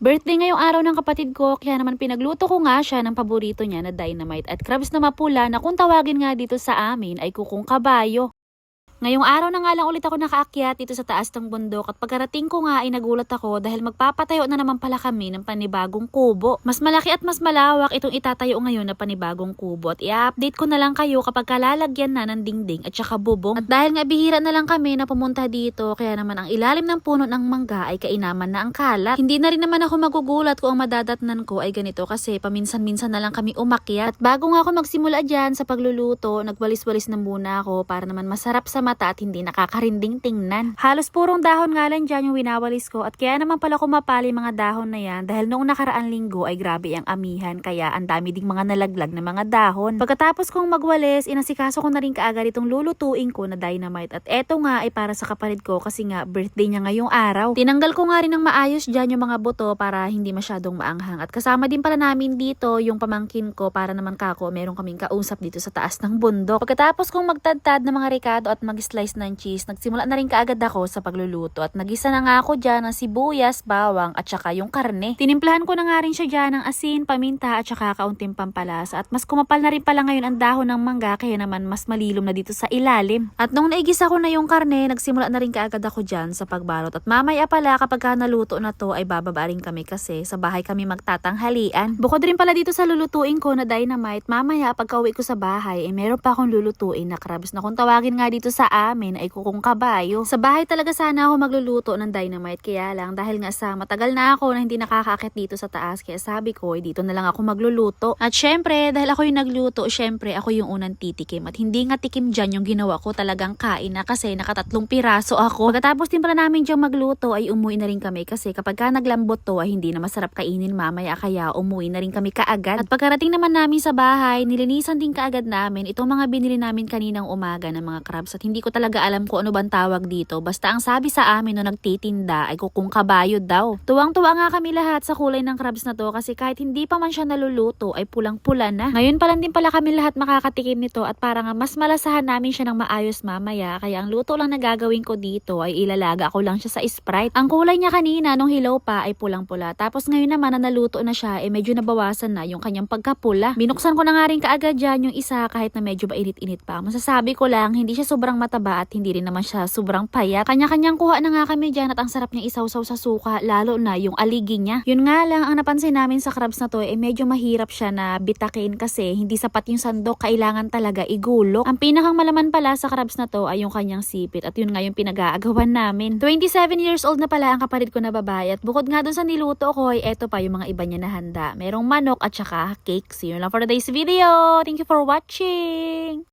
Birthday ngayong araw ng kapatid ko, kaya naman pinagluto ko nga siya ng paborito niya na dynamite at crabs na mapula na kung tawagin nga dito sa amin ay kukong kabayo. Ngayong araw na nga lang ulit ako nakaakyat dito sa taas ng bundok at pagkarating ko nga ay nagulat ako dahil magpapatayo na naman pala kami ng panibagong kubo. Mas malaki at mas malawak itong itatayo ngayon na panibagong kubo at i-update ko na lang kayo kapag kalalagyan na ng dingding at saka bubong. At dahil nga bihira na lang kami na pumunta dito, kaya naman ang ilalim ng puno ng mangga ay kainaman na ang kalat. Hindi na rin naman ako magugulat kung ang madadatnan ko ay ganito kasi paminsan-minsan na lang kami umakyat. At bago nga ako magsimula dyan sa pagluluto, nagwalis-walis na muna ako para naman masarap sa mata at hindi nakakarinding tingnan. Halos purong dahon nga lang dyan yung winawalis ko at kaya naman pala kumapali mga dahon na yan dahil noong nakaraan linggo ay grabe ang amihan kaya ang dami ding mga nalaglag na mga dahon. Pagkatapos kong magwalis, inasikaso ko na rin kaagad itong lulutuin ko na dynamite at eto nga ay para sa kapatid ko kasi nga birthday niya ngayong araw. Tinanggal ko nga rin ng maayos dyan yung mga buto para hindi masyadong maanghang at kasama din pala namin dito yung pamangkin ko para naman kako meron kaming kausap dito sa taas ng bundok. Pagkatapos kong magtadtad ng mga ricado at mag-slice ng cheese, nagsimula na rin kaagad ako sa pagluluto at nagisa na nga ako dyan ng sibuyas, bawang at saka yung karne. Tinimplahan ko na nga rin siya dyan ng asin, paminta at saka kaunting pampalasa at mas kumapal na rin pala ngayon ang dahon ng mangga kaya naman mas malilom na dito sa ilalim. At nung naigisa ko na yung karne, nagsimula na rin kaagad ako dyan sa pagbalot at mamaya pala kapag naluto na to ay bababa rin kami kasi sa bahay kami magtatanghalian. Bukod rin pala dito sa lulutuin ko na dynamite, mamaya pagka uwi ko sa bahay ay meron pa akong lulutuin na crabs na kung tawagin nga dito sa amin ay kukong kabayo. Sa bahay talaga sana ako magluluto ng dynamite kaya lang dahil nga sa matagal na ako na hindi nakakaakit dito sa taas kaya sabi ko dito na lang ako magluluto. At syempre dahil ako yung nagluto, syempre ako yung unang titikim at hindi nga tikim dyan yung ginawa ko, talagang kain na kasi nakatatlong piraso ako. Pagkatapos din pala namin dyan magluto ay umuwi na rin kami kasi kapag ka naglambot to ay hindi na masarap kainin mamaya kaya umuwi na rin kami kaagad. At pagkarating naman namin sa bahay, nilinisan din kaagad namin itong mga binili namin kaninang umaga ng mga crabs at hindi ko talaga alam kung ano bang tawag dito. Basta ang sabi sa amin no nagtitinda ay kukong kabayo daw. Tuwang-tuwa nga kami lahat sa kulay ng crabs na to kasi kahit hindi pa man siya naluluto ay pulang-pula na. Ngayon pa lang din pala kami lahat makakatikim nito at para nga mas malasahan namin siya ng maayos mamaya kaya ang luto lang na gagawin ko dito ay ilalaga ko lang siya sa Sprite. Ang kulay niya kanina nung hilaw pa ay pulang-pula tapos ngayon naman na naluto na siya ay medyo nabawasan na yung kanyang pagkapula. Binuksan ko na nga rin kaagad dyan yung isa kahit na medyo mainit-init pa. Masasabi ko lang hindi siya sobrang mataba at hindi rin naman siya sobrang payat. Kanya-kanyang kuha na nga kami dyan at ang sarap niya isawsaw sa suka lalo na yung aligi niya. Yun nga lang ang napansin namin sa crabs na to ay medyo mahirap siya na bitakin kasi hindi sapat yung sandok, kailangan talaga igulok. Ang pinakang malaman pala sa crabs na to ay yung kanyang sipit at yun nga yung pinag-aagawan namin. 27 years old na pala ang kapatid ko na babae at bukod nga dun sa niluto ko ay eto pa yung mga iba niya na handa. Merong manok at saka cake. See you lang for today's video. Thank you for watching!